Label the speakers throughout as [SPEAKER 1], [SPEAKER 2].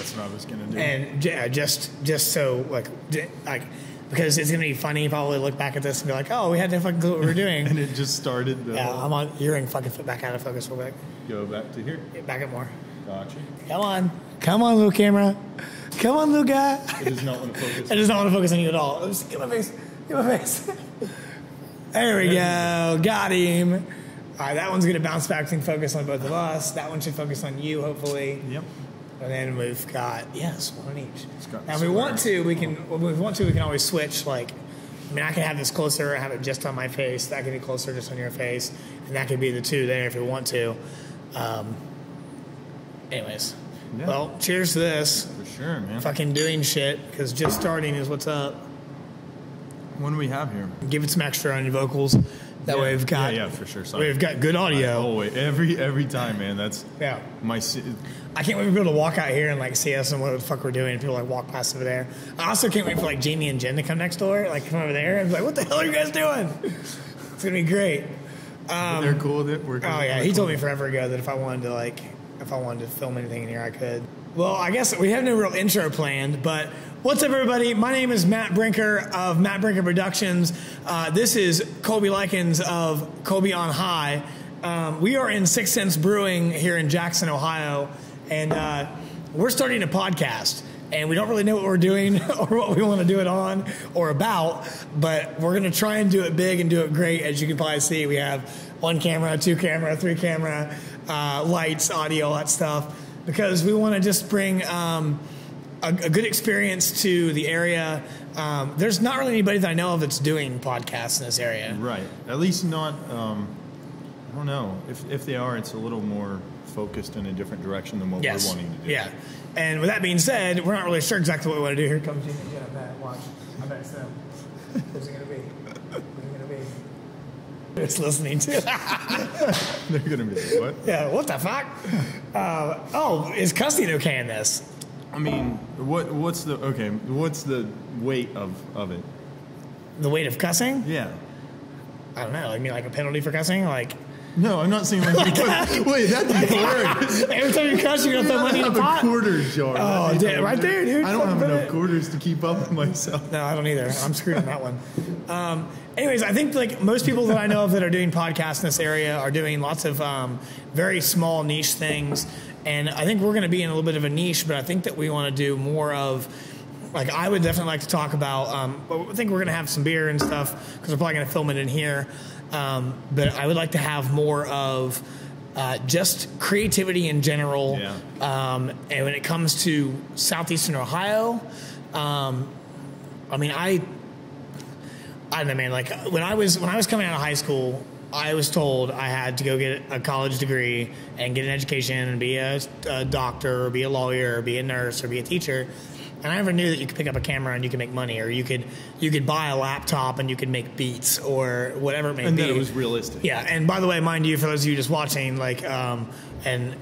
[SPEAKER 1] That's what I was gonna do.
[SPEAKER 2] And just so like because it's gonna be funny. Probably look back at this and be like, oh, we had no fucking clue what we were doing.
[SPEAKER 1] And it just started.
[SPEAKER 2] Yeah, I'm on. You're in fucking back out of focus real quick.
[SPEAKER 1] Go back to here.
[SPEAKER 2] Yeah, back up more.
[SPEAKER 1] Gotcha.
[SPEAKER 2] Come on, little camera. Come on, little guy.
[SPEAKER 1] It does not want to focus.
[SPEAKER 2] It does not want to focus on you at all. Just get my face. Get my face. There we go. Got him. All right, that one's gonna bounce back and focus on both of us. That one should focus on you, hopefully.
[SPEAKER 1] Yep.
[SPEAKER 2] And then we've got one on each. Now, if we want to, we can always switch. Like, I mean, I can have this closer, have it just on my face. That can be closer, just on your face, and that could be the two there if we want to. Anyways, well, cheers to this.
[SPEAKER 1] For sure, man.
[SPEAKER 2] Fucking doing shit because just starting is what's up.
[SPEAKER 1] What do we have here?
[SPEAKER 2] Give it some extra on your vocals. That way we've got
[SPEAKER 1] for sure. Sorry.
[SPEAKER 2] We've got good audio.
[SPEAKER 1] Always, every time, man. That's my.
[SPEAKER 2] I can't wait for people to walk out here and like see us and what the fuck we're doing. And people like walk past over there. I also can't wait for like Jamie and Jen to come next door, like come over there and be like, "What the hell are you guys doing?" It's gonna be great.
[SPEAKER 1] They're cool with it.
[SPEAKER 2] Oh yeah, he told me forever ago that if I wanted to film anything in here, I could. Well, I guess we have no real intro planned, but what's up, everybody? My name is Matt Brinker of Matt Brinker Productions. This is Colby Likens of Colby on High. We are in Sixth Sense Brewing here in Jackson, Ohio, and we're starting a podcast. And we don't really know what we're doing or what we want to do it on or about, but we're going to try and do it big and do it great. As you can probably see, we have 1 camera, 2 camera, 3 camera, lights, audio, all that stuff, because we want to just bring a good experience to the area. There's not really anybody that I know of that's doing podcasts in this area.
[SPEAKER 1] Right. At least not, I don't know. If they are, it's a little more focused in a different direction than what we're wanting to do. Yeah.
[SPEAKER 2] And with that being said, we're not really sure exactly what we want to do. Here comes Jimmy and Jen. Watch. I bet it's them. Who's it going to be? Who's it going to be? They're just listening to.
[SPEAKER 1] They're going to be like, what?
[SPEAKER 2] Yeah, what the fuck? Is cussing okay in this?
[SPEAKER 1] I mean, what's the weight of it?
[SPEAKER 2] The weight of cussing?
[SPEAKER 1] Yeah.
[SPEAKER 2] I don't know. I mean, like a penalty for cussing? Like...
[SPEAKER 1] No, I'm not saying like wait, that'd be hilarious.
[SPEAKER 2] Every time you cuss, you're going to throw money in a pot?
[SPEAKER 1] I have a quarter jar.
[SPEAKER 2] Oh, right there, dude.
[SPEAKER 1] I don't have enough quarters to keep up with myself.
[SPEAKER 2] No, I don't either. I'm screwed on that one. Anyways, I think like most people that I know of that are doing podcasts in this area are doing lots of very small niche things. And I think we're going to be in a little bit of a niche, but I think that we want to do more of... Like, I would definitely like to talk about... I think we're going to have some beer and stuff because we're probably going to film it in here. But I would like to have more of just creativity in general. Yeah. And when it comes to southeastern Ohio, I mean, I don't know, man. Like when I was coming out of high school, I was told I had to go get a college degree and get an education and be a doctor or be a lawyer or be a nurse or be a teacher. And I never knew that you could pick up a camera and you could make money, or you could buy a laptop and you could make beats or whatever it may be.
[SPEAKER 1] And that it was realistic.
[SPEAKER 2] Yeah. And by the way, mind you, for those of you just watching, like, and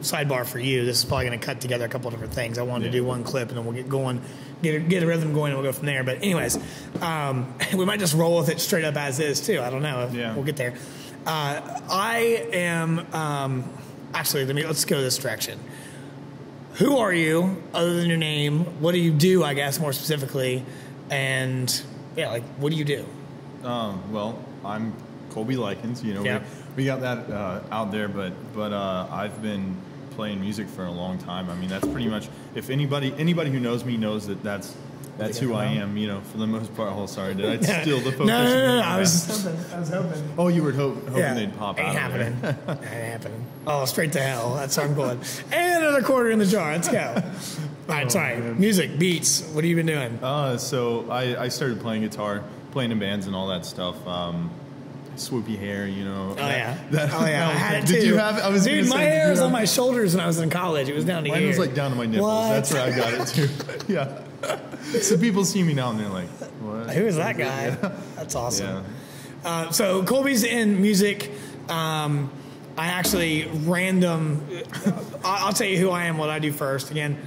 [SPEAKER 2] sidebar for you, this is probably going to cut together a couple of different things. I wanted to do one clip and then we'll get going, get a rhythm going, and we'll go from there. But anyways, we might just roll with it straight up as is too. I don't know. Yeah. We'll get there. I am actually. Let's go this direction. Who are you, other than your name? What do you do, I guess, more specifically? And, yeah, like, what do you do?
[SPEAKER 1] Well, I'm Colby Likens. You know, we got that out there, but I've been playing music for a long time. I mean, that's pretty much, if anybody who knows me knows that's who I am, you know, for the most part. Oh, sorry, did I steal the focus?
[SPEAKER 2] No. I was hoping.
[SPEAKER 1] Oh, you were hoping they'd pop out.
[SPEAKER 2] Ain't happening. Oh, straight to hell. That's where I'm going. And another quarter in the jar. Let's go. All right, sorry. Man. Music, beats. What have you been doing?
[SPEAKER 1] So I started playing guitar, playing in bands and all that stuff. Swoopy hair, you know.
[SPEAKER 2] I had it too.
[SPEAKER 1] Did you have?
[SPEAKER 2] Dude, my hair was on my shoulders when I was in college. It was down to here.
[SPEAKER 1] Mine was like down to my nipples. What? That's where I got it too. Yeah. So people see me now and they're like, "What?
[SPEAKER 2] Who is that guy?" That's awesome. Yeah. So Colby's in music. I actually I'll tell you who I am, what I do first. Again,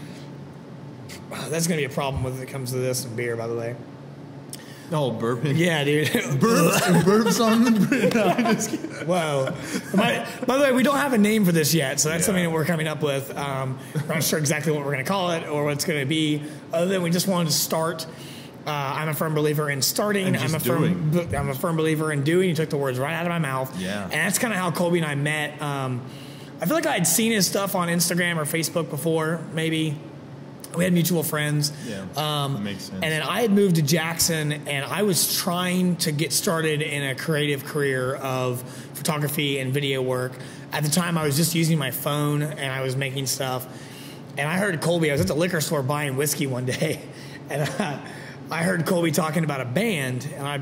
[SPEAKER 2] that's going to be a problem when it comes to this and beer, by the way.
[SPEAKER 1] Oh, burping.
[SPEAKER 2] Yeah, dude.
[SPEAKER 1] Burps on the no, I'm just kidding.
[SPEAKER 2] Whoa. By the way, we don't have a name for this yet, so that's something that we're coming up with. We're not sure exactly what we're going to call it or what it's going to be, other than we just wanted to start. I'm a firm believer in starting. I'm a firm believer in doing. You took the words right out of my mouth.
[SPEAKER 1] Yeah.
[SPEAKER 2] And that's kind of how Colby and I met. I feel like I had seen his stuff on Instagram or Facebook before, maybe. We had mutual friends.
[SPEAKER 1] Yeah, that makes sense.
[SPEAKER 2] And then I had moved to Jackson, and I was trying to get started in a creative career of photography and video work. At the time, I was just using my phone, and I was making stuff. And I heard Colby. I was at the liquor store buying whiskey one day, and I heard Colby talking about a band, and I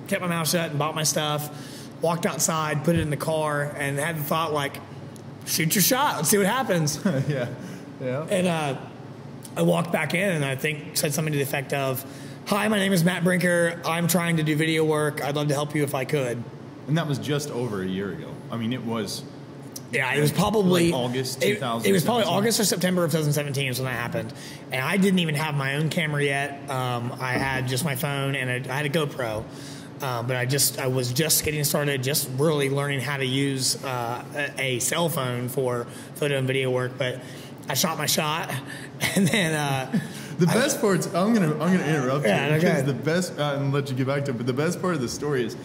[SPEAKER 2] kept my mouth shut and bought my stuff, walked outside, put it in the car, and had the thought, like, shoot your shot. Let's see what happens.
[SPEAKER 1] Yeah.
[SPEAKER 2] And I walked back in and I think said something to the effect of, "Hi, my name is Matt Brinker. I'm trying to do video work. I'd love to help you if I could."
[SPEAKER 1] And that was just over a year ago. I mean, it was...
[SPEAKER 2] Yeah, it was probably...
[SPEAKER 1] Like August 2017.
[SPEAKER 2] It was probably August or September of 2017 is when that happened. And I didn't even have my own camera yet. I had just my phone and I had a GoPro. But I was just getting started, just really learning how to use a cell phone for photo and video work. But I shot my shot, and then
[SPEAKER 1] the best part. I'm gonna interrupt you because
[SPEAKER 2] okay.
[SPEAKER 1] the best and let you get back to it. But the best part of the story is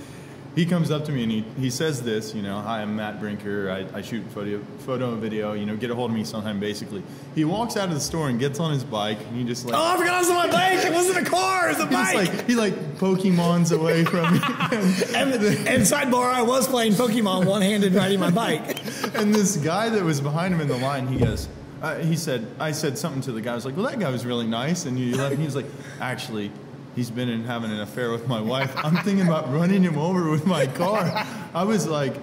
[SPEAKER 1] he comes up to me and he says this. Hi, I'm Matt Brinker. I shoot photo and video. Get a hold of me sometime. Basically, he walks out of the store and gets on his bike and he just like.
[SPEAKER 2] Oh, I forgot I was on my bike. It wasn't a car. It was a bike.
[SPEAKER 1] He Pokemon's away from me.
[SPEAKER 2] and sidebar, I was playing Pokemon one-handed riding my bike.
[SPEAKER 1] And this guy that was behind him in the line, he goes. I said something to the guy. I was like, well, that guy was really nice. And he left. And he was like, actually, he's been having an affair with my wife. I'm thinking about running him over with my car. I was like,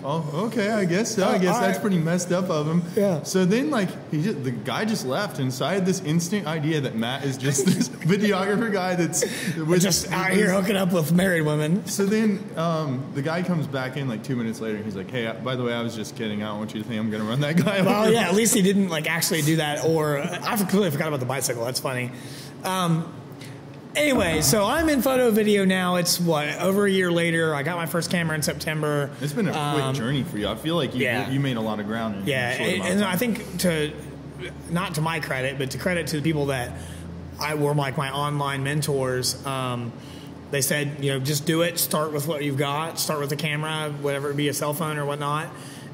[SPEAKER 1] oh, okay, I guess so. I guess that's pretty messed up of him.
[SPEAKER 2] Yeah.
[SPEAKER 1] So then, the guy just left, and so I had this instant idea that Matt is just this videographer guy that's
[SPEAKER 2] just out here hooking up with married women.
[SPEAKER 1] So then the guy comes back in 2 minutes later, and he's like, hey, by the way, I was just kidding. I don't want you to think I'm going to run that guy over.
[SPEAKER 2] Well, yeah, at least he didn't actually do that. Or I completely forgot about the bicycle. That's funny. Anyway, so I'm in photo video now. It's over a year later. I got my first camera in September.
[SPEAKER 1] It's been a quick journey for you. I feel like you made a lot a lot of ground.
[SPEAKER 2] And I think not to my credit, but to credit to the people that were my online mentors. They said, just do it. Start with what you've got. Start with a camera, whatever it be, a cell phone or whatnot.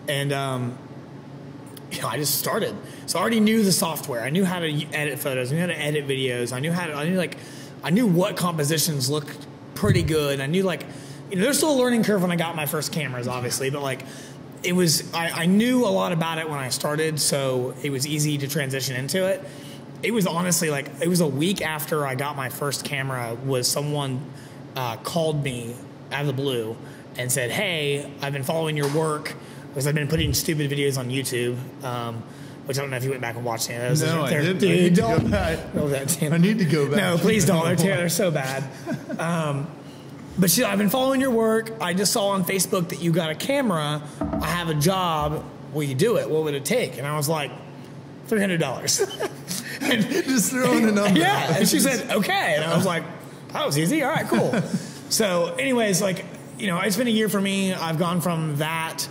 [SPEAKER 2] And I just started. So I already knew the software. I knew how to edit photos. I knew how to edit videos. I knew what compositions looked pretty good. I knew there's still a learning curve when I got my first cameras, obviously, but it was, I knew a lot about it when I started, so it was easy to transition into it. It was honestly it was a week after I got my first camera was someone called me out of the blue and said, hey, I've been following your work because I've been putting stupid videos on YouTube. Which I don't know if you went back and watched any of those.
[SPEAKER 1] No, I didn't.
[SPEAKER 2] Dude,
[SPEAKER 1] I need to go back. I need to go back.
[SPEAKER 2] No, please don't. They're so bad. But I've been following your work. I just saw on Facebook that you got a camera. I have a job. Will you do it? What would it take? And I was like, $300.
[SPEAKER 1] Just throwing a number.
[SPEAKER 2] Yeah. And she said, okay. And I was like, that was easy. All right, cool. So anyways, it's been a year for me. I've gone from that.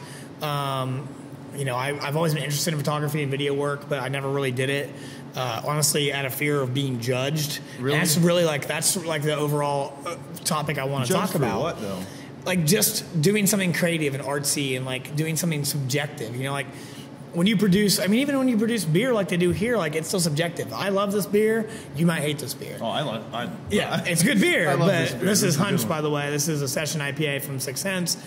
[SPEAKER 2] I've always been interested in photography and video work, but I never really did it. Honestly, out of fear of being judged.
[SPEAKER 1] Really?
[SPEAKER 2] And that's the overall topic I want to talk about.
[SPEAKER 1] What though?
[SPEAKER 2] Just doing something creative and artsy and doing something subjective. When you produce, even when you produce beer like they do here, it's still subjective. I love this beer. You might hate this beer.
[SPEAKER 1] Oh,
[SPEAKER 2] it's good beer. But this is
[SPEAKER 1] Hunch,
[SPEAKER 2] by the way. This is a session IPA from 6 Cents.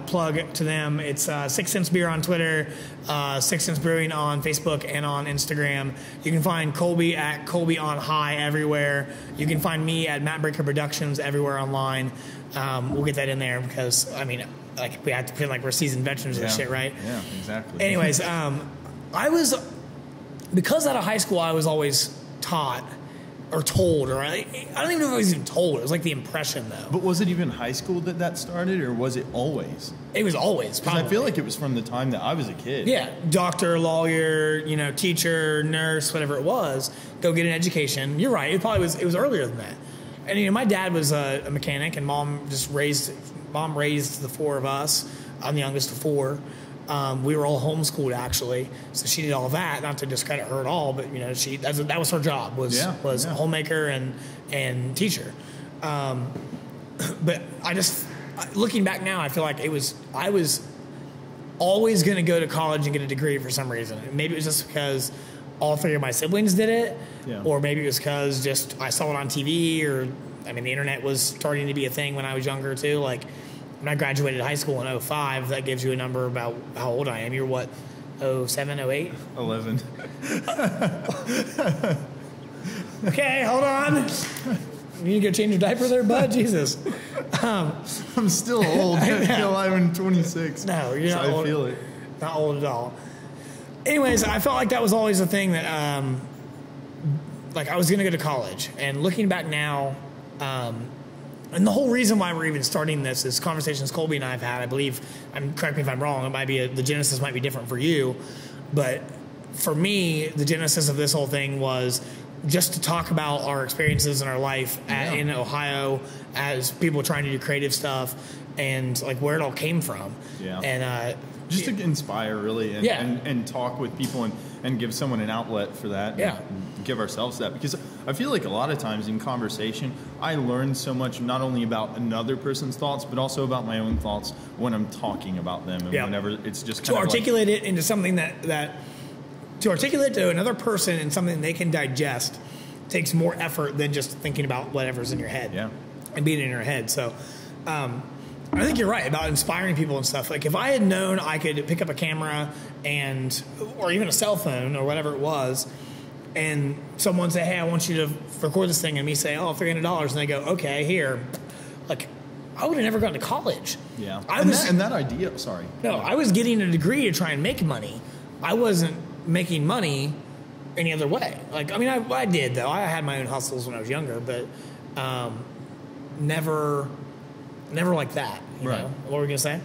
[SPEAKER 2] Plug to them. It's 6 Cents Beer on Twitter, 6 Cents Brewing on Facebook and on Instagram. You can find Colby at Colby on High everywhere. You can find me at Matt Brinker Productions everywhere online. We'll get that in there because we have to pretend like we're seasoned veterans and shit, right?
[SPEAKER 1] Yeah, exactly.
[SPEAKER 2] Anyways, because out of high school I was always taught or told, or I don't even know if I was even told. It was the impression, though.
[SPEAKER 1] But was it even high school that started, or was it always?
[SPEAKER 2] It was always, probably.
[SPEAKER 1] I feel like it was from the time that I was a kid.
[SPEAKER 2] Yeah, doctor, lawyer, teacher, nurse, whatever it was. Go get an education. You're right. It was earlier than that. And my dad was a mechanic, and mom raised the four of us. I'm the youngest of four. We were all homeschooled actually, so she did all that. Not to discredit her at all, but that was her job was homemaker and teacher. But looking back now, I feel like I was always going to go to college and get a degree for some reason. Maybe it was just because all three of my siblings did it, or maybe it was because just I saw it on TV, or the internet was starting to be a thing when I was younger too. Like when I graduated high school in 2005, that gives you a number about how old I am. You're what, 07, 08?
[SPEAKER 1] 11.
[SPEAKER 2] Okay, hold on. You need to go change your diaper there, bud? Jesus.
[SPEAKER 1] I'm still old. I feel I'm 26.
[SPEAKER 2] No, you're not old.
[SPEAKER 1] I feel it.
[SPEAKER 2] Not old at all. Anyways, I felt like that was always a thing that, I was going to go to college. And looking back now, and the whole reason why we're even starting this is conversations Colby and I have had. I believe, correct me if I'm wrong, the genesis might be different for you. But for me, the genesis of this whole thing was just to talk about our experiences in our life in Ohio as people trying to do creative stuff and where it all came from. Yeah. And
[SPEAKER 1] just to inspire really and talk with people and give someone an outlet for that.
[SPEAKER 2] Yeah.
[SPEAKER 1] And give ourselves that, because I feel like a lot of times in conversation, I learn so much not only about another person's thoughts, but also about my own thoughts when I'm talking about them. And whenever it's just kind
[SPEAKER 2] to articulate it into something that to articulate to another person in something they can digest takes more effort than just thinking about whatever's in your head and being in your head. So I think you're right about inspiring people and stuff. Like if I had known I could pick up a camera or even a cell phone or whatever it was, and someone say, hey, I want you to record this thing, and me say, oh, $300, and they go, okay, here. I would have never gone to college.
[SPEAKER 1] Yeah. That idea, sorry.
[SPEAKER 2] No, I was getting a degree to try and make money. I wasn't making money any other way. I did though. I had my own hustles when I was younger, but never like that. You know? What were we gonna say?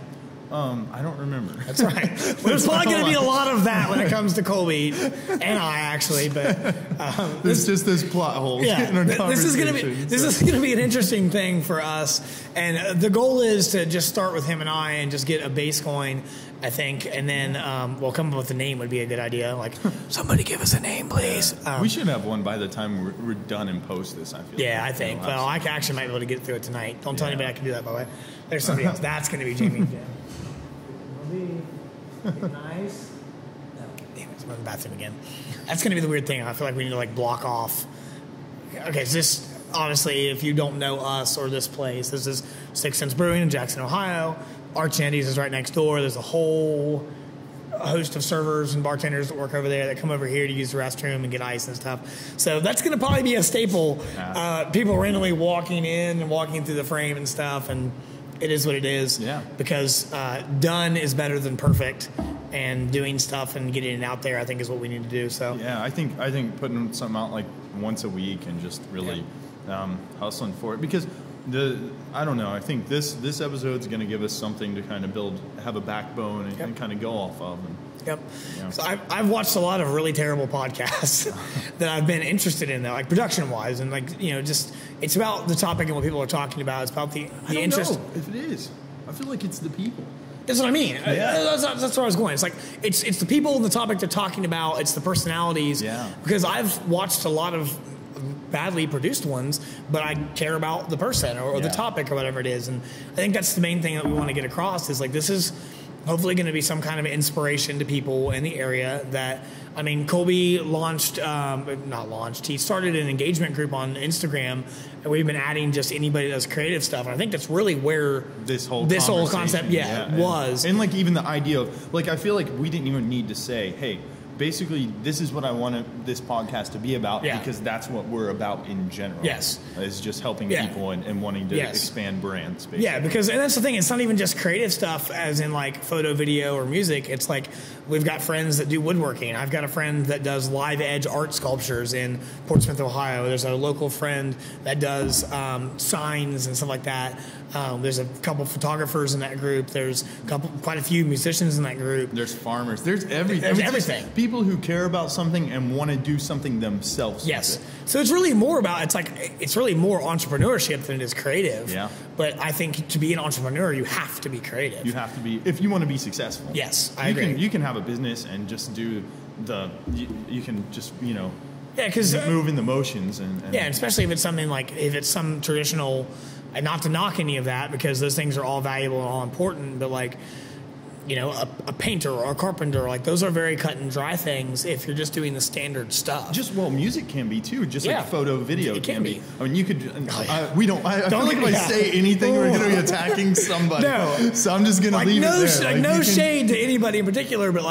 [SPEAKER 1] I don't remember.
[SPEAKER 2] That's right. There's probably going to be a lot of that when it comes to Colby and I, actually. But
[SPEAKER 1] there's just this plot hole.
[SPEAKER 2] Yeah, this is going to be an interesting thing for us, and the goal is to just start with him and I and just get a base going, I think, and then we'll come up with a name would be a good idea. Like, somebody give us a name, please.
[SPEAKER 1] We should have one by the time we're done and post this. I feel.
[SPEAKER 2] Yeah, I think. Well, I actually might be able to get through it tonight. Don't tell anybody I can do that, by the way. There's somebody else. That's going to be Jamie and Jim. Nice. No, damn it, I'm in the bathroom again. That's going to be the weird thing. I feel like we need to block off. Okay, so this, honestly, if you don't know us or this place, this is 6 Sense Brewing in Jackson, Ohio. Arch Andy's is right next door. There's a whole host of servers and bartenders that work over there that come over here to use the restroom and get ice and stuff. So that's going to probably be a staple. People randomly walking in and walking through the frame and stuff, and it is what it is. Yeah. Because done is better than perfect, and doing stuff and getting it out there, I think, is what we need to do. So
[SPEAKER 1] yeah, I think putting something out once a week and just really hustling for it, because I don't know. I think this episode is going to give us something to kind of have a backbone and kind of go off of.
[SPEAKER 2] Yep. Yeah. So I've watched a lot of really terrible podcasts that I've been interested in, though, production-wise, and just it's about the topic and what people are talking about. It's about the interest.
[SPEAKER 1] I don't know if it is. I feel like it's the people.
[SPEAKER 2] That's what I mean. Yeah. That's where I was going. It's it's the people and the topic they're talking about. It's the personalities. Yeah. Because I've watched a lot of badly produced ones, but I care about the person or the topic or whatever it is, and I think that's the main thing that we want to get across. Is this is hopefully going to be some kind of inspiration to people in the area. That, Colby he started an engagement group on Instagram, and we've been adding just anybody that does creative stuff. And I think that's really where
[SPEAKER 1] this whole concept
[SPEAKER 2] was.
[SPEAKER 1] And even the idea of, I feel like we didn't even need to say, hey, basically, this is what I want this podcast to be about, because that's what we're about in general.
[SPEAKER 2] Yes.
[SPEAKER 1] Is just helping people and wanting to expand brands, basically.
[SPEAKER 2] Yeah, and that's the thing. It's not even just creative stuff as in photo, video, or music. It's we've got friends that do woodworking. I've got a friend that does live edge art sculptures in Portsmouth, Ohio. There's a local friend that does signs and stuff like that. There's a couple photographers in that group. There's quite a few musicians in that group.
[SPEAKER 1] There's farmers. There's everything.
[SPEAKER 2] There's everything.
[SPEAKER 1] People who care about something and want to do something themselves.
[SPEAKER 2] Yes. So it's really more about, it's really more entrepreneurship than it is creative.
[SPEAKER 1] Yeah.
[SPEAKER 2] But I think to be an entrepreneur, you have to be creative.
[SPEAKER 1] You have to be, if you want to be successful.
[SPEAKER 2] Yes, I agree.
[SPEAKER 1] You can have a business and just do you can just,
[SPEAKER 2] yeah, because
[SPEAKER 1] move in the motions. And
[SPEAKER 2] especially if it's something like, if it's some traditional, and not to knock any of that because those things are all valuable and all important, but like, a painter or a carpenter, like those are very cut and dry things if you're just doing the standard stuff.
[SPEAKER 1] Music can be too, like photo, video.
[SPEAKER 2] It can be.
[SPEAKER 1] I mean, you could, I feel like if I say anything, we're going to be attacking somebody.
[SPEAKER 2] No.
[SPEAKER 1] So I'm just going to leave it there.
[SPEAKER 2] No shade to anybody in particular, but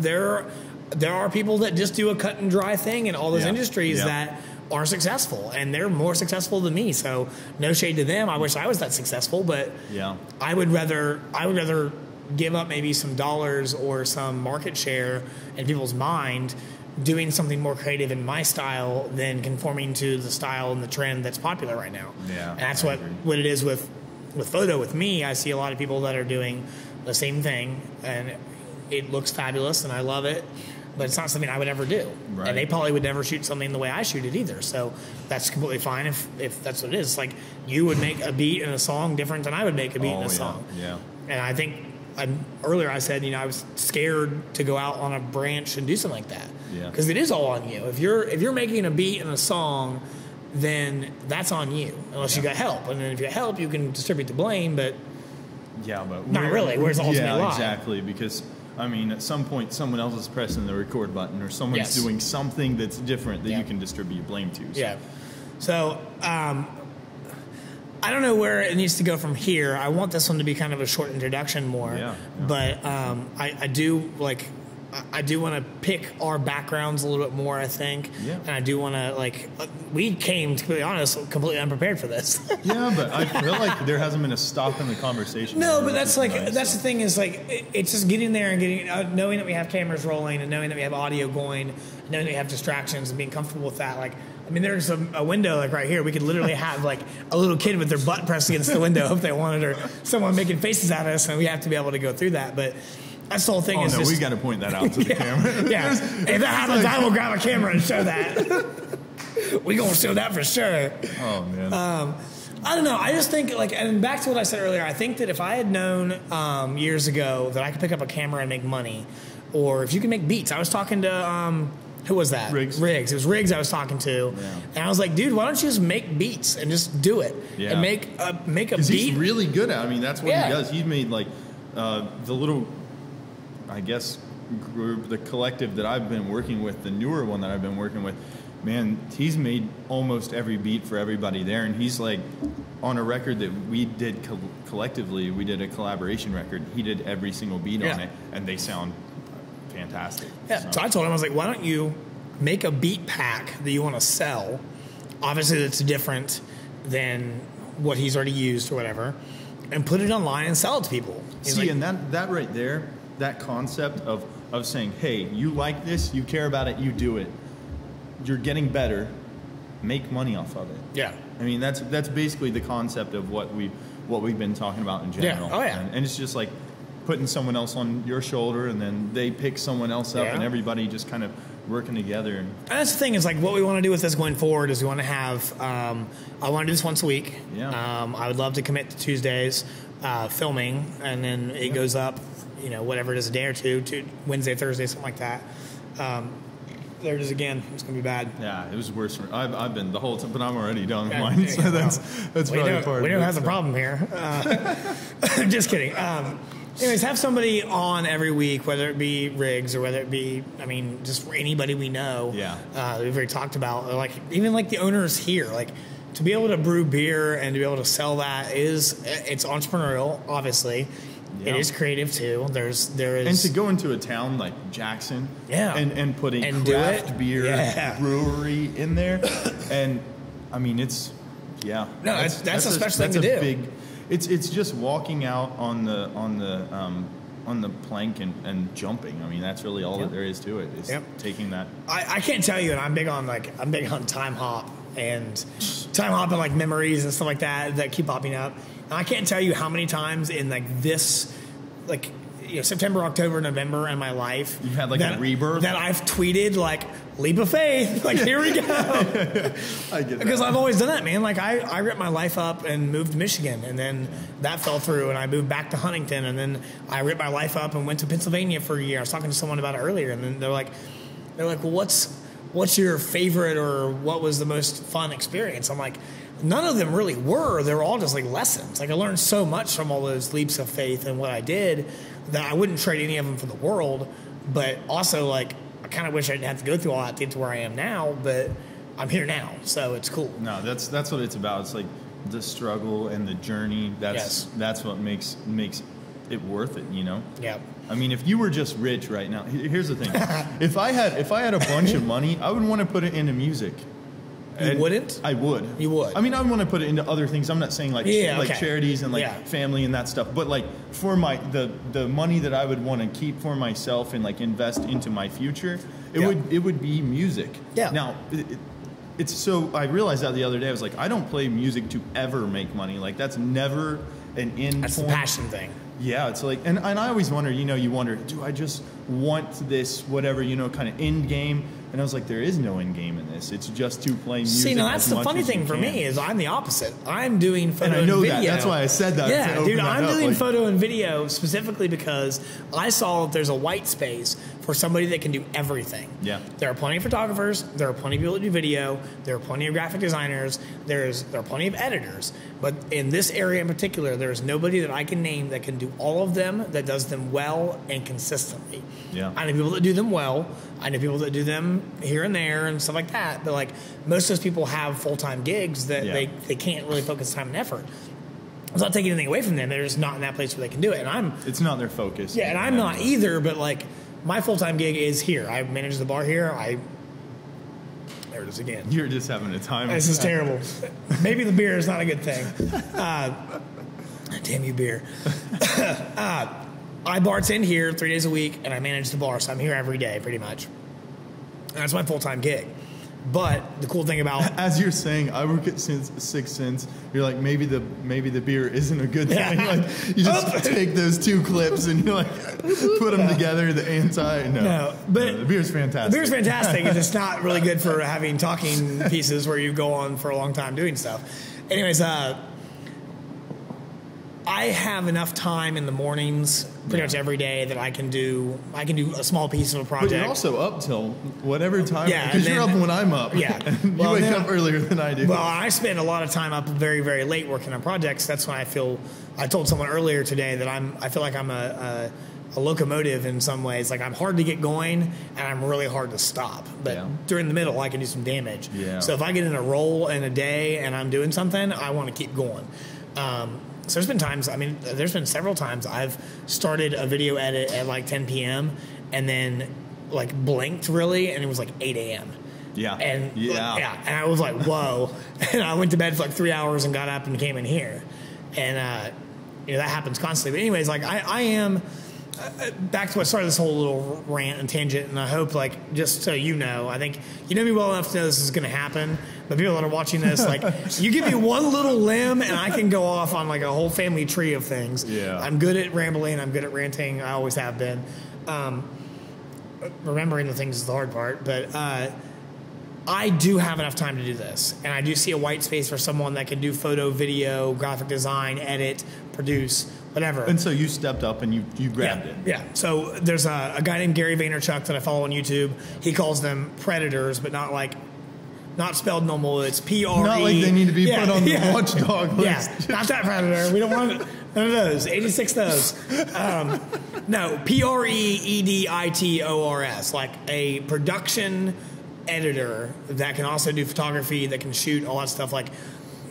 [SPEAKER 2] there are people that just do a cut and dry thing in all those industries that are successful, and they're more successful than me. So no shade to them. I wish I was that successful, but I would rather give up maybe some dollars or some market share in people's mind doing something more creative in my style than conforming to the style and the trend that's popular right now.
[SPEAKER 1] Yeah,
[SPEAKER 2] and that's what it is with photo. With me, I see a lot of people that are doing the same thing, and it looks fabulous, and I love it. But it's not something I would ever do. Right. And they probably would never shoot something the way I shoot it either. So that's completely fine if that's what it is. It's like you would make a beat in a song different than I would make a beat in a song.
[SPEAKER 1] Yeah.
[SPEAKER 2] And I think earlier I said, I was scared to go out on a branch and do something like that.
[SPEAKER 1] Yeah.
[SPEAKER 2] Because it is all on you. If you're making a beat in a song, then that's on you. Unless you got help. And then if you got help, you can distribute the blame, but not really. Where's the ultimate lie?
[SPEAKER 1] Exactly. Because at some point, someone else is pressing the record button, or someone's doing something that's different that you can distribute blame to. So.
[SPEAKER 2] Yeah. So, I don't know where it needs to go from here. I want this one to be kind of a short introduction more.
[SPEAKER 1] Yeah.
[SPEAKER 2] But I do want to pick our backgrounds a little bit more, I think.
[SPEAKER 1] Yeah.
[SPEAKER 2] And I do want to, we came, to be honest, completely unprepared for this.
[SPEAKER 1] Yeah, but I feel like there hasn't been a stop in the conversation.
[SPEAKER 2] No, but that's the thing is, it's just getting there and knowing that we have cameras rolling and knowing that we have audio going, knowing that we have distractions and being comfortable with that. There's a window right here. We could literally have a little kid with their butt pressed against the window if they wanted, or someone making faces at us, and we have to be able to go through that. But that's the whole thing.
[SPEAKER 1] We got to point that out to the camera.
[SPEAKER 2] Yeah, if that happens, I will grab a camera and show that. We gonna show that for sure.
[SPEAKER 1] Oh man.
[SPEAKER 2] I don't know. I just think and back to what I said earlier. I think that if I had known years ago that I could pick up a camera and make money, or if you can make beats. I was talking to. Who was that?
[SPEAKER 1] Riggs.
[SPEAKER 2] It was Riggs I was talking to. Yeah. And I was like, dude, why don't you just make beats and just do it?
[SPEAKER 1] Yeah.
[SPEAKER 2] And make a beat.
[SPEAKER 1] He's really good at it. That's what he does. He's made the little, I guess, group, the collective that I've been working with, the newer one that I've been working with, man, he's made almost every beat for everybody there. And he's on a record that we did collectively, we did a collaboration record. He did every single beat on it, and they sound fantastic.
[SPEAKER 2] Yeah. So I told him, I was like, why don't you make a beat pack that you want to sell? Obviously, that's different than what he's already used or whatever, and put it online and sell it to people.
[SPEAKER 1] And that right there, that concept of saying, hey, you like this, you care about it, you do it. You're getting better, make money off of it.
[SPEAKER 2] Yeah.
[SPEAKER 1] That's basically the concept of what we've been talking about in general.
[SPEAKER 2] Yeah. Oh yeah.
[SPEAKER 1] And it's just putting someone else on your shoulder, and then they pick someone else up, and everybody just kind of working together. And
[SPEAKER 2] that's the thing is what we want to do with this going forward is we want to have. I want to do this once a week.
[SPEAKER 1] Yeah.
[SPEAKER 2] I would love to commit to Tuesdays filming, and then it goes up, whatever it is, a day or two, Wednesday, Thursday, something like that. There it is again. It's gonna be bad.
[SPEAKER 1] Yeah, it was worse. I've been the whole time, but I'm already done with mine. So that's probably part.
[SPEAKER 2] We don't have the problem here. Just kidding. Anyways, have somebody on every week, whether it be Riggs or whether it be, just anybody we know.
[SPEAKER 1] Yeah.
[SPEAKER 2] We've already talked about, even the owners here, to be able to brew beer and to be able to sell that it's entrepreneurial, obviously. Yeah. It is creative too. There is,
[SPEAKER 1] and to go into a town like Jackson, and put a craft beer brewery in there, and it's
[SPEAKER 2] no, that's a special thing to do.
[SPEAKER 1] It's just walking out on the on the plank and jumping. I mean, that's really all that there is to it. Is taking that.
[SPEAKER 2] I can't tell you, and I'm big on time hop and like memories and stuff like that keep popping up. And I can't tell you how many times in like this, like, you know, September, October, November in my life,
[SPEAKER 1] you've had like a rebirth
[SPEAKER 2] that I've tweeted like leap of faith, like here we go.
[SPEAKER 1] I get that.
[SPEAKER 2] Because I've always done that, man. Like I ripped my life up and moved to Michigan, and then that fell through, and I moved back to Huntington, and then I ripped my life up and went to Pennsylvania for a year. I was talking to someone about it earlier, and then they're like, well, what's your favorite, or what was the most fun experience? I'm like, none of them really were. They were all just like lessons. Like I learned so much from all those leaps of faith and what I did that I wouldn't trade any of them for the world. But also, like, I kind of wish I didn't have to go through all that to get to where I am now. But I'm here now, so it's cool.
[SPEAKER 1] No, that's what it's about. It's like the struggle and the journey. That's what makes it worth it. You know.
[SPEAKER 2] Yeah.
[SPEAKER 1] I mean, if you were just rich right now, here's the thing: if I had a bunch of money, I would want to put it into music.
[SPEAKER 2] You wouldn't?
[SPEAKER 1] I would.
[SPEAKER 2] You would?
[SPEAKER 1] I mean, I want to put it into other things. I'm not saying like charities and like family and that stuff, but like for the money that I would want to keep for myself and like invest into my future, it would be music.
[SPEAKER 2] Yeah.
[SPEAKER 1] Now, it's so I realized that the other day. I was like, I don't play music to ever make money. Like that's never an end.
[SPEAKER 2] That's the passion thing.
[SPEAKER 1] Yeah, it's like, and I always wonder, you wonder, do I just want this, whatever, kind of end game? And I was like, there is no end game in this. It's just to play music.
[SPEAKER 2] See, now that's the funny thing for me is I'm the opposite. I'm doing photo and video.
[SPEAKER 1] And I know that. That's why I said that.
[SPEAKER 2] Yeah, dude, I'm doing photo and video specifically because I saw that there's a white space for somebody that can do everything.
[SPEAKER 1] Yeah.
[SPEAKER 2] There are plenty of photographers. There are plenty of people that do video. There are plenty of graphic designers. There are plenty of editors. But in this area in particular, there is nobody that I can name that can do all of them, that does them well and consistently.
[SPEAKER 1] Yeah.
[SPEAKER 2] I know people that do them well. I know people that do them here and there and stuff like that. But like most of those people have full-time gigs that they can't really focus time and effort. I'm not taking anything away from them. They're just not in that place where they can do it. And
[SPEAKER 1] it's not their focus.
[SPEAKER 2] Yeah, and I'm not either, but like my full-time gig is here. I manage the bar here. There it is again.
[SPEAKER 1] You're just having a time.
[SPEAKER 2] This is terrible. Maybe the beer is not a good thing. Damn you, beer. I bartend here 3 days a week, and I manage the bar, so I'm here every day, pretty much. And that's my full-time gig. But the cool thing about
[SPEAKER 1] as you're saying, I work at 6 cents. You're like maybe the beer isn't a good thing. Like you just take those two clips and you like put them together. The but the beer's fantastic.
[SPEAKER 2] The beer's fantastic. It's just not really good for having talking pieces where you go on for a long time doing stuff. Anyways, I have enough time in the mornings pretty much every day that I can do a small piece of a project.
[SPEAKER 1] But you're also up till whatever time.
[SPEAKER 2] Yeah,
[SPEAKER 1] because you're up when I'm up.
[SPEAKER 2] Yeah.
[SPEAKER 1] You wake up earlier than I do.
[SPEAKER 2] Well, I spend a lot of time up very, very late working on projects. That's when I told someone earlier today that I feel like I'm a locomotive in some ways. Like I'm hard to get going and I'm really hard to stop. But during the middle, I can do some damage. Yeah. So if I get in a roll in a day and I'm doing something, I want to keep going. So there's been several times I've started a video edit at like 10 p.m. and then like blinked really, and it was like 8 a.m.
[SPEAKER 1] Yeah.
[SPEAKER 2] And and I was like, whoa. And I went to bed for like 3 hours and got up and came in here. And, that happens constantly. But anyways, like I am back to what started this whole little rant and tangent, and I hope, like, just so you know, I think you know me well enough to know this is going to happen, but people that are watching this, like, you give me one little limb and I can go off on, like, a whole family tree of things.
[SPEAKER 1] Yeah.
[SPEAKER 2] I'm good at rambling. I'm good at ranting. I always have been. Remembering the things is the hard part, but I do have enough time to do this, and I do see a white space for someone that can do photo, video, graphic design, edit, produce, whatever.
[SPEAKER 1] And so you stepped up and you grabbed it.
[SPEAKER 2] Yeah. So there's a guy named Gary Vaynerchuk that I follow on YouTube. He calls them predators, but not spelled normal. It's P-R-E.
[SPEAKER 1] Not like they need to be put on the watchdog list.
[SPEAKER 2] Yeah, not that predator. We don't want none of those. 86 those. No, P-R-E-E-D-I-T-O-R-S, like a production editor that can also do photography, that can shoot, all that stuff. Like,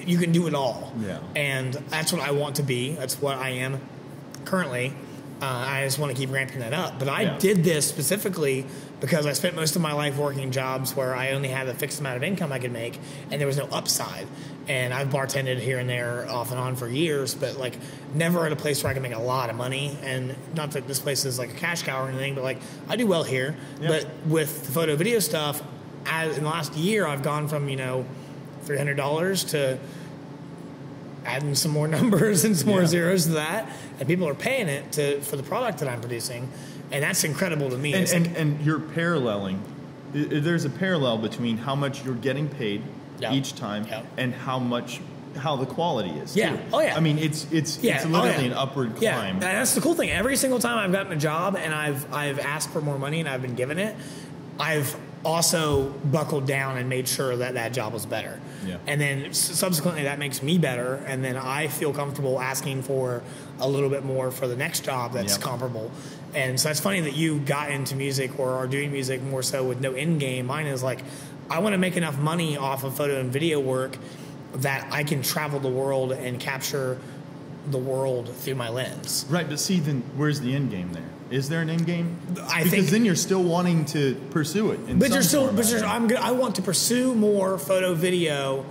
[SPEAKER 2] you can do it all.
[SPEAKER 1] Yeah. And
[SPEAKER 2] that's what I want to be. That's what I am currently. I just want to keep ramping that up. But I did this specifically because I spent most of my life working jobs where I only had a fixed amount of income I could make, and there was no upside. And I've bartended here and there off and on for years, but like never at a place where I can make a lot of money. And not that this place is like a cash cow or anything, but like I do well here. Yeah. But with the photo video stuff, in the last year, I've gone from, $300 to adding some more numbers and some more zeros to that, and people are paying it for the product that I'm producing, and that's incredible to me.
[SPEAKER 1] And you're paralleling. There's a parallel between how much you're getting paid each time and how the quality is.
[SPEAKER 2] Yeah.
[SPEAKER 1] Too.
[SPEAKER 2] Oh yeah.
[SPEAKER 1] I mean, it's literally an upward climb.
[SPEAKER 2] Yeah. And that's the cool thing. Every single time I've gotten a job and I've asked for more money and I've been given it, I've also buckled down and made sure that job was better. Yeah. And then subsequently that makes me better, and then I feel comfortable asking for a little bit more for the next job that's comparable. And so it's funny that you got into music or are doing music more so with no end game. Mine is like, I want to make enough money off of photo and video work that I can travel the world and capture the world through my lens.
[SPEAKER 1] Right, but see, then where's the end game there? Is there an end game?
[SPEAKER 2] Because
[SPEAKER 1] then you're still wanting to pursue it.
[SPEAKER 2] I want to pursue more photo video,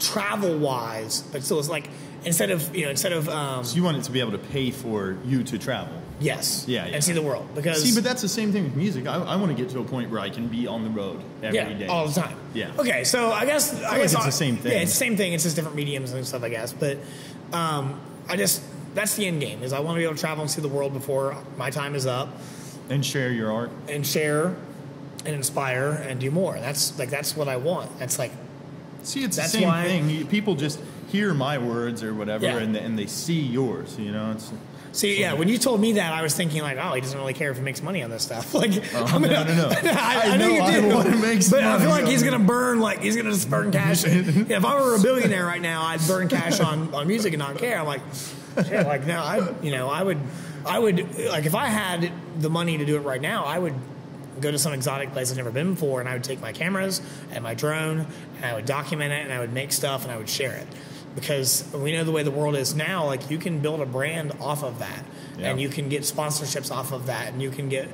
[SPEAKER 2] travel wise, but still it's like instead of.
[SPEAKER 1] So you want it to be able to pay for you to travel.
[SPEAKER 2] Yes.
[SPEAKER 1] Yeah.
[SPEAKER 2] And see the world but
[SPEAKER 1] that's the same thing with music. I want to get to a point where I can be on the road every day,
[SPEAKER 2] all the time.
[SPEAKER 1] Yeah.
[SPEAKER 2] Okay, so I guess
[SPEAKER 1] it's the same thing.
[SPEAKER 2] Yeah, it's the same thing. It's just different mediums and stuff, I guess. But that's the end game. Is I want to be able to travel and see the world before my time is up,
[SPEAKER 1] and share your art,
[SPEAKER 2] and share, and inspire, and do more. That's what I want. That's like.
[SPEAKER 1] See, it's the same thing. People just hear my words or whatever, and they see yours.
[SPEAKER 2] When you told me that, I was thinking like, oh, he doesn't really care if he makes money on this stuff. Like,
[SPEAKER 1] no.
[SPEAKER 2] I know you do,
[SPEAKER 1] want to make
[SPEAKER 2] but
[SPEAKER 1] money.
[SPEAKER 2] I feel like he's gonna burn. Like he's gonna just burn cash. If I were a billionaire right now, I'd burn cash on music and not care. I'm like, shit. Like no, I would like if I had the money to do it right now, I would go to some exotic place I've never been before, and I would take my cameras and my drone, and I would document it, and I would make stuff, and I would share it. Because we know the way the world is now, like you can build a brand off of that, and you can get sponsorships off of that, and you can get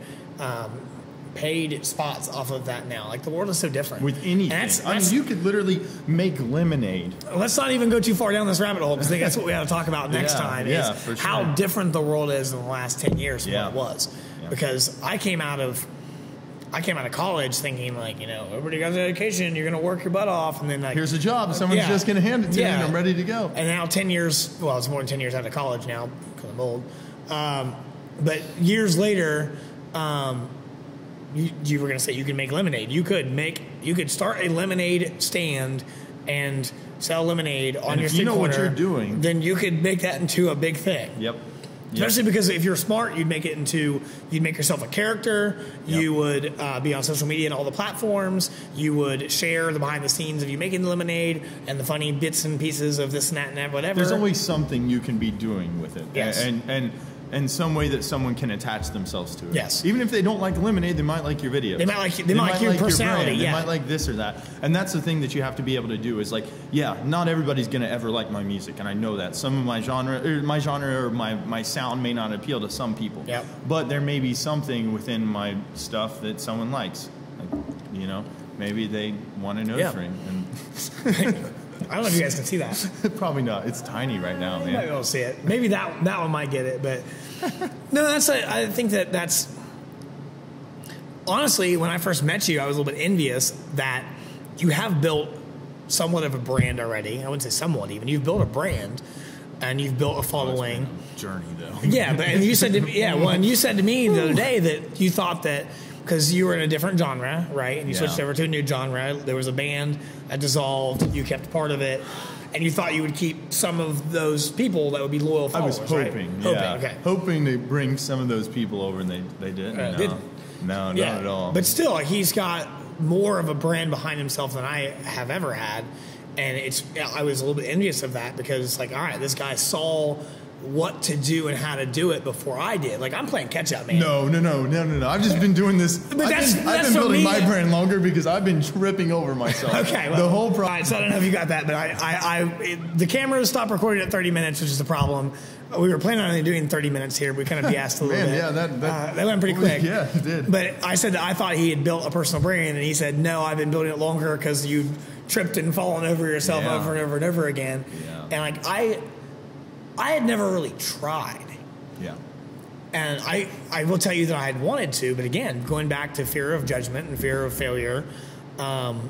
[SPEAKER 2] paid spots off of that now. Like the world is so different.
[SPEAKER 1] With anything. You could literally make lemonade.
[SPEAKER 2] Let's not even go too far down this rabbit hole, because I think that's what we have to talk about next time is
[SPEAKER 1] for sure.
[SPEAKER 2] how different the world is in the last 10 years from what it was. Yeah. Because I came out of college thinking like, everybody got an education, you're going to work your butt off, and then like
[SPEAKER 1] here's a job, someone's just going to hand it to me, and I'm ready to go.
[SPEAKER 2] And now 10 years, well, it's more than 10 years out of college now because I'm old. But years later, you were going to say you can make lemonade. You could start a lemonade stand and sell lemonade on your street corner.
[SPEAKER 1] What you're doing,
[SPEAKER 2] then you could make that into a big thing.
[SPEAKER 1] Yep.
[SPEAKER 2] Especially because if you're smart, you'd make yourself a character. Yep. You would be on social media and all the platforms. You would share the behind the scenes of you making the lemonade and the funny bits and pieces of this and that and that, whatever.
[SPEAKER 1] There's always something you can be doing with it.
[SPEAKER 2] Yes.
[SPEAKER 1] And some way that someone can attach themselves to it.
[SPEAKER 2] Yes.
[SPEAKER 1] Even if they don't like lemonade, they might like your videos.
[SPEAKER 2] They might like your personality.
[SPEAKER 1] They might like this or that. And that's the thing that you have to be able to do is like, not everybody's going to ever like my music, and I know that. Some of my genre or my sound may not appeal to some people.
[SPEAKER 2] Yep.
[SPEAKER 1] But there may be something within my stuff that someone likes. Like, maybe they want a nose ring. And
[SPEAKER 2] I don't know if you guys can see that.
[SPEAKER 1] Probably not. It's tiny right now, man.
[SPEAKER 2] You might be able to see it. Maybe that one might get it, but no, I think that's honestly, when I first met you, I was a little bit envious that you have built somewhat of a brand already. I wouldn't say somewhat even. You've built a brand and you've built a following.
[SPEAKER 1] Journey though.
[SPEAKER 2] Yeah, but and you said to me, and you said to me the other day that you thought that because you were in a different genre, right? And you switched over to a new genre. There was a band that dissolved. You kept part of it. And you thought you would keep some of those people that would be loyal followers,
[SPEAKER 1] I was hoping,
[SPEAKER 2] right?
[SPEAKER 1] Hoping to bring some of those people over, and they didn't. No, not at all.
[SPEAKER 2] But still, he's got more of a brand behind himself than I have ever had. And I was a little bit envious of that because it's like, all right, this guy saw what to do and how to do it before I did. Like, I'm playing catch up, man.
[SPEAKER 1] No. I've just been doing this. I've been building my brand longer because I've been tripping over myself.
[SPEAKER 2] Okay, well,
[SPEAKER 1] the whole process.
[SPEAKER 2] Right, so I don't know if you got that, but the cameras stopped recording at 30 minutes, which is the problem. We were planning on only doing 30 minutes here. We kind of de-asked a little bit.
[SPEAKER 1] Yeah,
[SPEAKER 2] that went pretty quick.
[SPEAKER 1] Yeah, it did.
[SPEAKER 2] But I said that I thought he had built a personal brand, and he said, no, I've been building it longer because you tripped and fallen over yourself over and over and over again. Yeah. And like I had never really tried.
[SPEAKER 1] Yeah.
[SPEAKER 2] And I will tell you that I had wanted to, but again, going back to fear of judgment and fear of failure, actually,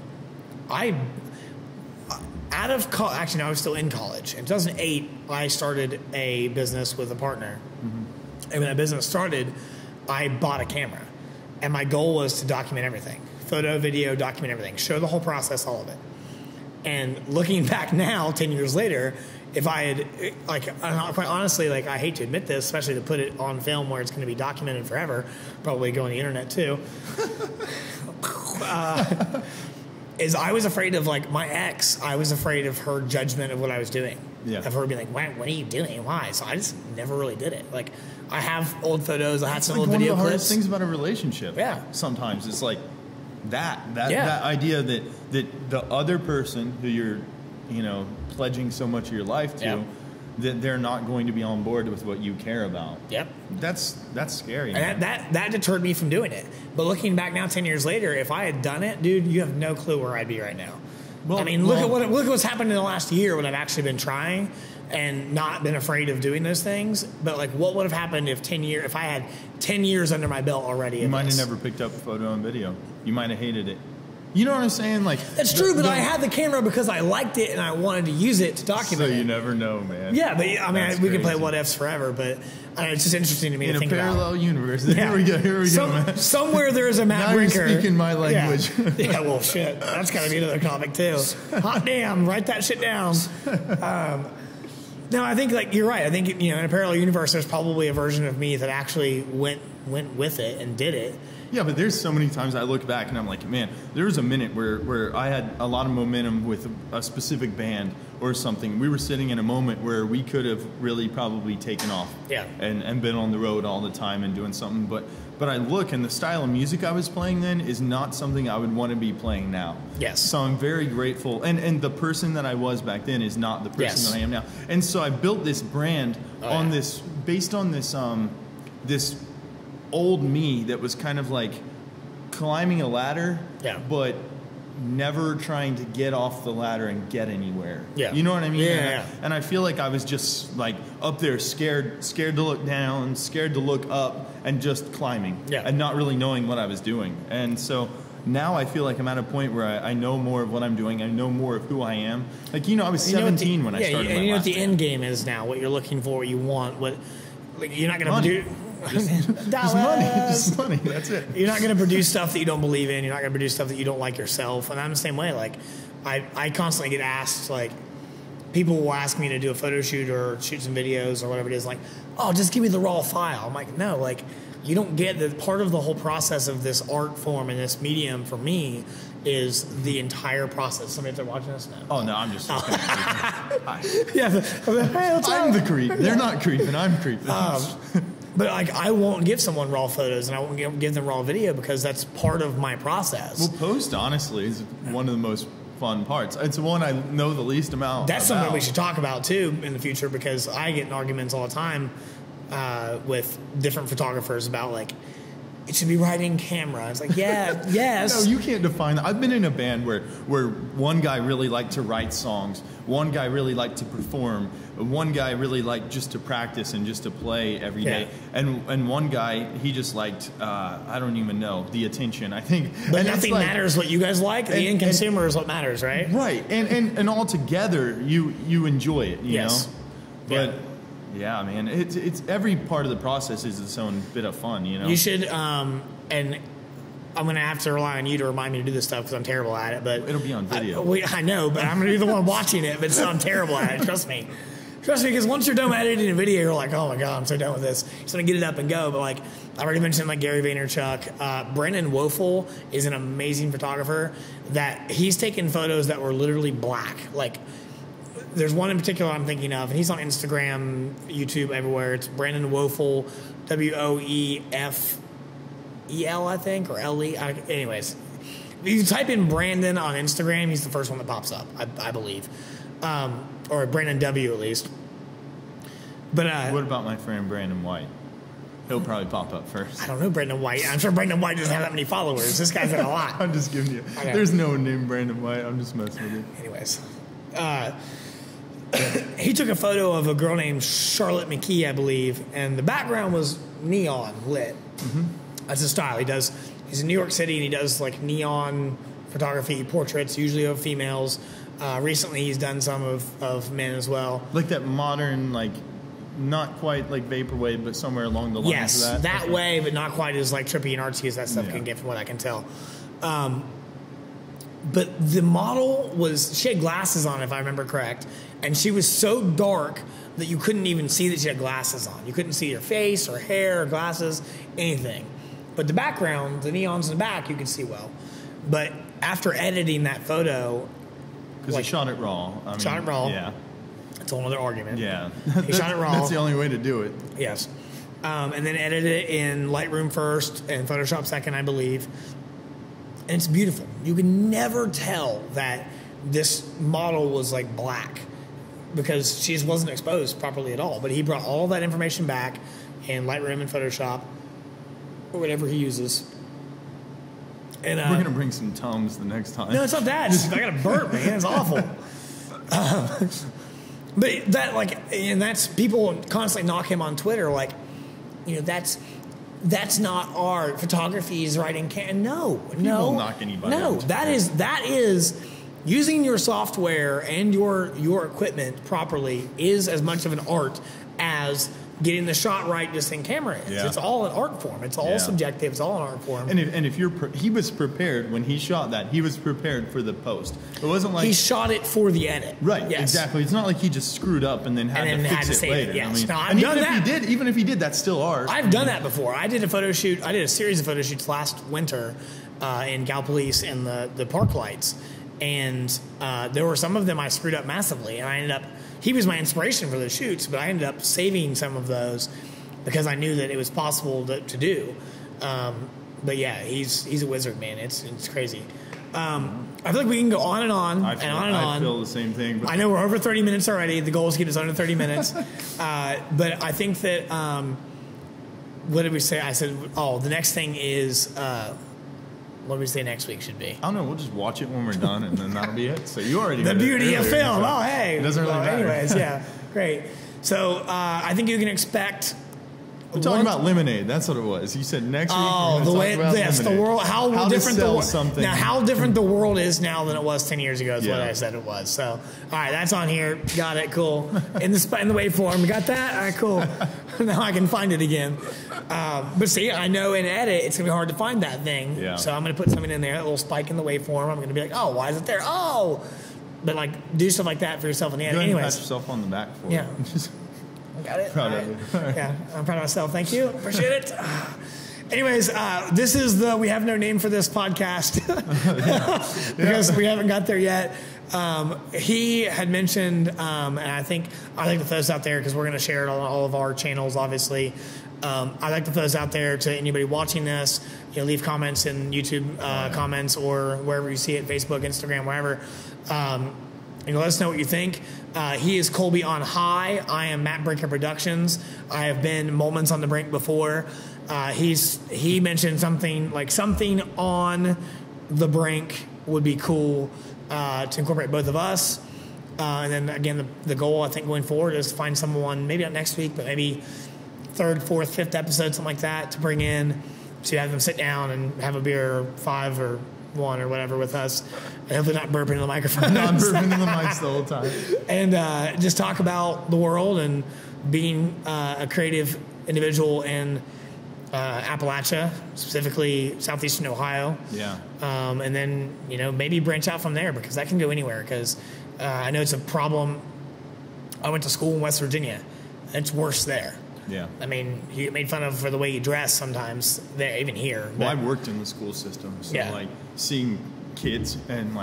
[SPEAKER 2] no, I was still in college. In 2008, I started a business with a partner. Mm-hmm. And when that business started, I bought a camera. And my goal was to document everything. Photo, video, document everything. Show the whole process, all of it. And looking back now, 10 years later, if I had, quite honestly, I hate to admit this, especially to put it on film where it's going to be documented forever, probably go on the internet too, is I was afraid of, my ex, I was afraid of her judgment of what I was doing. Yeah. Of her being like, what are you doing? Why? So I just never really did it. I have old photos, I had some old video clips.
[SPEAKER 1] One of the hardest things about a relationship.
[SPEAKER 2] Yeah.
[SPEAKER 1] Sometimes it's that idea that the other person who you're, pledging so much of your life to, that they're not going to be on board with what you care about. Yep. That's scary.
[SPEAKER 2] And that deterred me from doing it. But looking back now, 10 years later, if I had done it, dude, you have no clue where I'd be right now. Well, look at what's happened in the last year when I've actually been trying and not been afraid of doing those things. But what would have happened if I had 10 years under my belt already?
[SPEAKER 1] You might have never picked up photo and video. You might have hated it. You know what I'm saying?
[SPEAKER 2] That's true, but I had the camera because I liked it and I wanted to use it to document it.
[SPEAKER 1] So you never know, man.
[SPEAKER 2] Yeah, but we can play what ifs forever, but it's just interesting to me to think about.
[SPEAKER 1] In a parallel universe. Here we go, man.
[SPEAKER 2] Somewhere there is a Matt Brinker.
[SPEAKER 1] You're speaking my language.
[SPEAKER 2] Yeah, well, shit. That's got to be another topic, too. Hot damn, write that shit down. No, I think you're right. I think in a parallel universe, there's probably a version of me that actually went with it and did it.
[SPEAKER 1] Yeah, but there's so many times I look back and I'm like, man, there was a minute where I had a lot of momentum with a specific band or something. We were sitting in a moment where we could have really probably taken off and been on the road all the time and doing something. But I look, and the style of music I was playing then is not something I would want to be playing now.
[SPEAKER 2] Yes.
[SPEAKER 1] So I'm very grateful. And the person that I was back then is not the person that I am now. And so I built this brand based on this old me that was kind of climbing a ladder, but never trying to get off the ladder and get anywhere. Yeah. You know what I mean?
[SPEAKER 2] Yeah.
[SPEAKER 1] And I feel like I was just up there scared to look down, scared to look up, and just climbing. Yeah. And not really knowing what I was doing. And so now I feel like I'm at a point where I know more of what I'm doing. I know more of who I am. I was 17 when I started.
[SPEAKER 2] And you know what the end game is now, what you're looking for, what you want, you're not going to do.
[SPEAKER 1] Just money. That's it.
[SPEAKER 2] You're not going to produce stuff that you don't believe in. You're not going to produce stuff that you don't like yourself. And I'm the same way. I constantly get asked, people will ask me to do a photo shoot or shoot some videos or whatever it is. Just give me the raw file. I'm like, no, you don't get that. Part of the whole process of this art form and this medium for me is the entire process. Somebody that's watching us now.
[SPEAKER 1] Oh no, I'm just. I'm
[SPEAKER 2] the
[SPEAKER 1] creep. They're not creeping. I'm creeping.
[SPEAKER 2] But I won't give someone raw photos and I won't give them raw video because that's part of my process.
[SPEAKER 1] Well, post honestly is one of the most fun parts. It's the one I know the least amount.
[SPEAKER 2] That's something we should talk about too in the future because I get in arguments all the time with different photographers about it should be right in camera. It's yes.
[SPEAKER 1] No, you can't define that. I've been in a band where one guy really liked to write songs, one guy really liked to perform, one guy really liked just to practice and just to play every day, and one guy, he just liked, I don't even know, the attention, I think.
[SPEAKER 2] But nothing matters what you guys like. The end consumer is what matters, right?
[SPEAKER 1] Right, and all together, you enjoy it, you know? But... yeah, man. It's every part of the process is its own bit of fun, you know.
[SPEAKER 2] You should, and I'm going to have to rely on you to remind me to do this stuff because I'm terrible at it. But
[SPEAKER 1] it'll be on video.
[SPEAKER 2] I know, but I'm going to be the one watching it. But I'm terrible at it. Trust me, because once you're done editing a video, you're like, oh my god, I'm so done with this. Just want to get it up and go. But I already mentioned Gary Vaynerchuk, Brennan Woelfel is an amazing photographer. That he's taken photos that were literally black, there's one in particular I'm thinking of, and he's on Instagram, YouTube, everywhere. It's Brandon Woelfel, Woefel, I think, or Le. Anyways, if you type in Brandon on Instagram, he's the first one that pops up, I believe, or Brandon W at least. But
[SPEAKER 1] what about my friend Brandon White? He'll probably pop up first.
[SPEAKER 2] I don't know Brandon White. I'm sure Brandon White doesn't have that many followers. This guy's got a lot.
[SPEAKER 1] I'm just giving you. Okay. There's no one named Brandon White. I'm just messing with you.
[SPEAKER 2] Anyways, he took a photo of a girl named Charlotte McKee, I believe, and the background was neon lit. Mm-hmm. That's his style. He's in New York City, and he does like neon photography, portraits, usually of females. Recently, he's done some of men as well.
[SPEAKER 1] Like that modern, like, not quite like vaporwave, but somewhere along the lines of that.
[SPEAKER 2] Yes, that way, but not quite as like trippy and artsy as that stuff can get, from what I can tell. But the model she had glasses on, if I remember correct, and she was so dark that you couldn't even see that she had glasses on. You couldn't see her face or hair or glasses, anything. But the background, the neons in the back, you could see well. But after editing that photo,
[SPEAKER 1] because he shot it raw.
[SPEAKER 2] Shot it raw.
[SPEAKER 1] Yeah.
[SPEAKER 2] That's a whole other argument.
[SPEAKER 1] Yeah.
[SPEAKER 2] He shot it raw.
[SPEAKER 1] That's the only way to do it.
[SPEAKER 2] Yes. And then edited it in Lightroom first and Photoshop second, I believe. And it's beautiful. You can never tell that this model was like black because she just wasn't exposed properly at all. But he brought all that information back in Lightroom and Photoshop or whatever he uses. And
[SPEAKER 1] we're going to bring some Tums the next time.
[SPEAKER 2] No, it's not that. I got a burp, man. It's awful. But that, like, and that's, people constantly knock him on Twitter, like, you know, that's not art. Photography is writing. No.
[SPEAKER 1] People knock anybody.
[SPEAKER 2] No, that is using your software and your equipment properly is as much of an art as getting the shot right just in camera is. Yeah. It's all an art form. It's all subjective. It's all an art form.
[SPEAKER 1] And if he was prepared when he shot that. He was prepared for the post. It wasn't like
[SPEAKER 2] he shot it for the edit.
[SPEAKER 1] Right.
[SPEAKER 2] Yes.
[SPEAKER 1] Exactly. It's not like he just screwed up and then had to fix it later.
[SPEAKER 2] Yes.
[SPEAKER 1] I mean,
[SPEAKER 2] no, I've done that.
[SPEAKER 1] Even if he did, that's still art.
[SPEAKER 2] I've done that before. I did a photo shoot. I did a series of photo shoots last winter in Gallipolis and the park lights, and there were some of them I screwed up massively, and I ended up. He was my inspiration for the shoots, but I ended up saving some of those because I knew that it was possible to do. But yeah, he's a wizard, man. It's crazy. I feel like we can go on and on
[SPEAKER 1] I feel the same thing. But I
[SPEAKER 2] know we're over 30 minutes already. The goal is to keep us under 30 minutes. But I think that, what did we say? I said, the next thing is, what do we say next week should be?
[SPEAKER 1] I don't know. We'll just watch it when we're done, and then that'll be it. So you already
[SPEAKER 2] the beauty of film. So hey.
[SPEAKER 1] It doesn't really matter.
[SPEAKER 2] Anyways, yeah. Great. So I think you can expect...
[SPEAKER 1] We're talking about lemonade. That's what it was. You said next week.
[SPEAKER 2] Oh, the way the world, how different the world.
[SPEAKER 1] Something.
[SPEAKER 2] Now, how different the world is now than it was 10 years ago is what I said it was. So, all right, that's on here. Got it. Cool. In the waveform, got that. All right, cool. Now I can find it again. But see, I know in edit it's gonna be hard to find that thing.
[SPEAKER 1] Yeah.
[SPEAKER 2] So I'm gonna put something in there, a little spike in the waveform. I'm gonna be like, oh, why is it there? Oh, but like do stuff like that for yourself in the edit. Anyways,
[SPEAKER 1] pat yourself on the back for it.
[SPEAKER 2] Got it.
[SPEAKER 1] Proud of you.
[SPEAKER 2] Yeah, I'm proud of myself. Thank you. Appreciate it. Anyways, this is we have no name for this podcast because we haven't got there yet. He had mentioned, and I think I'd like to throw this out there because we're going to share it on all of our channels, obviously. I'd like to throw this out there to anybody watching this. Leave comments in YouTube comments or wherever you see it, Facebook, Instagram, wherever. Let us know what you think. He is Colby on High. I am Matt Brinker Productions. I have been Moments on the Brink before. He mentioned something on the Brink would be cool to incorporate both of us. And then again, the goal I think going forward is to find someone, maybe not next week, but maybe third, fourth, fifth episode, something like that, to bring in to have them sit down and have a beer, or 5 or 1 or whatever with us, and hopefully not burping in the microphone.
[SPEAKER 1] Not burping in the mics the whole time.
[SPEAKER 2] And just talk about the world and being a creative individual in Appalachia, specifically southeastern Ohio.
[SPEAKER 1] Yeah.
[SPEAKER 2] And then, maybe branch out from there because that can go anywhere because I know it's a problem. I went to school in West Virginia. It's worse there.
[SPEAKER 1] Yeah.
[SPEAKER 2] I mean, you get made fun of for the way you dress sometimes, there, even here.
[SPEAKER 1] Well, I worked in the school system, so, seeing kids and,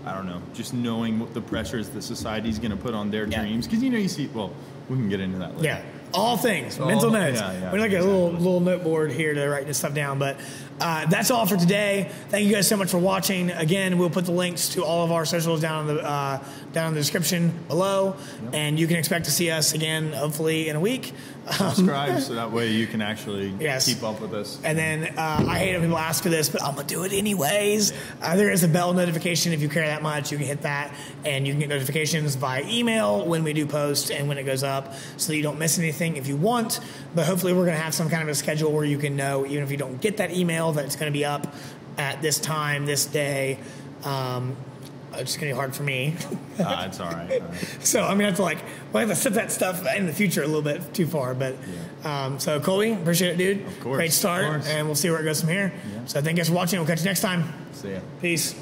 [SPEAKER 1] I don't know, just knowing what the pressures that society's going to put on their
[SPEAKER 2] Yeah.
[SPEAKER 1] dreams. Because, you see, well, we can get into that later.
[SPEAKER 2] Yeah. All things, mental notes.
[SPEAKER 1] Yeah,
[SPEAKER 2] We're like a little note board here to write this stuff down. But that's all for today. Thank you guys so much for watching. Again, we'll put the links to all of our socials down in the description below, and you can expect to see us again, hopefully in a week.
[SPEAKER 1] Subscribe so that way you can actually keep up with us.
[SPEAKER 2] And then I hate when people ask for this, but I'm gonna do it anyways. There is a bell notification. If you care that much, you can hit that, and you can get notifications via email when we do post and when it goes up, so that you don't miss anything if you want. But hopefully we're going to have some kind of a schedule where you can know, even if you don't get that email, that it's going to be up at this time, this day. It's going to be hard for me.
[SPEAKER 1] It's all right.
[SPEAKER 2] So I'm going to have to set that stuff in the future a little bit too far. But so Colby, appreciate it, dude.
[SPEAKER 1] Of course.
[SPEAKER 2] Great start, and we'll see where it goes from here. Yeah. So thank you guys for watching. We'll catch you next time.
[SPEAKER 1] See ya.
[SPEAKER 2] Peace.